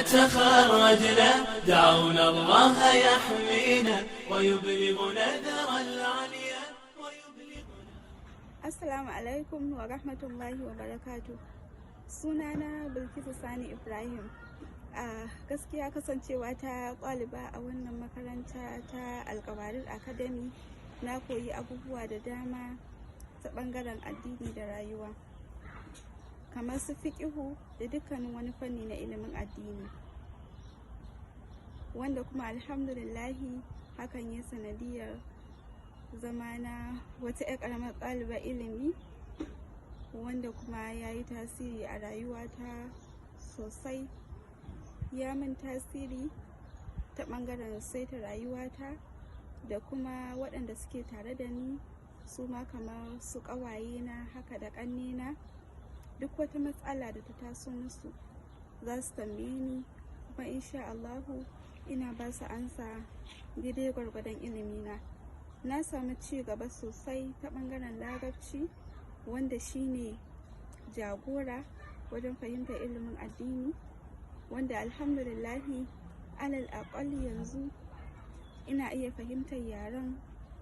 تخرجنا دعونا الله يحمينا ويبلغنا ذرى العليا Assalamu alaikum wa rahmatullahi wa barakatu. Sunana Bilkisu Sani Ibrahim. Gaskiya kasancewa ta ɗaliba a wannan makaranta ta Alkabarir Academy, na koyi abubuwa da dama ta ɓangaren addini da rayuwa, kamar su fiƙihu da dukkanin wani fanni na ilimin addini, wanda kuma alhamdulillahi hakan ya sanadiyar zamana wata 'yar ƙaramar ɗalibar ilimi, wanda kuma ya yi tasiri a rayuwata sosai. Ya min tasiri ta ɓangaren saita rayuwata da kuma waɗanda suke tare da ni, su ma kamar su ƙawayena haka da ƙannena. Duk wata matsala da ta taso musu za su tambaye ni, kuma insha Allahu ina ba su ansa daidai gwargwadon ilimina. Na samu ci gaba sosai ta ɓangaren larabci, wanda shine jagora wajen fahimtar ilimin addini, wanda alhamdulillahi alal aƙalli yanzu ina iya fahimtar yaren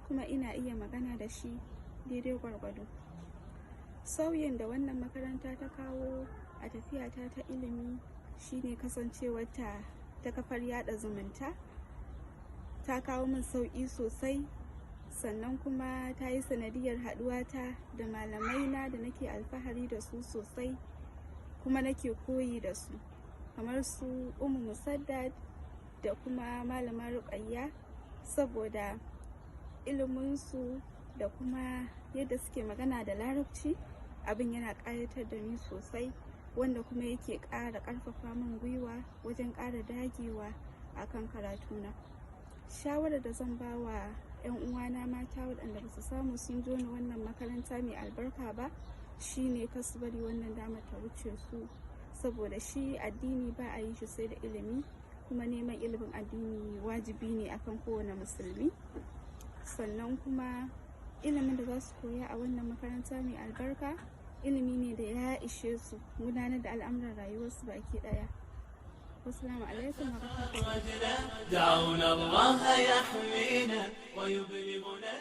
kuma ina iya magana da shi daidai gwargwado. Sauyin da wannan makaranta ta kawo a tafiyata ta ilimi shine kasancewarta ta kafar yada zumunta. Ta kawo min sauƙi sosai, sannan kuma ta yi sanadiyar haɗuwata da malamaina da nake alfahari da su sosai kuma nake koyi da su, kamar su Musaddad da kuma malama Ruqayya, saboda iliminsu da kuma yadda suke magana da larabci abin yana ƙayatar da ni sosai, wanda kuma yake ƙara ƙarfafa min gwiwa wajen ƙara dagewa akan karatuna. Shawarar da zan ba wa 'yan uwana mata waɗanda ba su samu sun jona wannan makaranta mai albarka ba shine kar su bari wannan damar ta wuce su, saboda shi addini ba a yi shi sai da ilimi, kuma neman ilimin addini wajibi ne akan kowane musulmi. Sannan kuma ilimin da za su koya a wannan makaranta mai albarka ilimi ne da ya ishe su gudanar da al'amuran rayuwarsu baki ɗaya. والسلام عليكم ورحمة الله. دعونا الله يحمينا ويبلغنا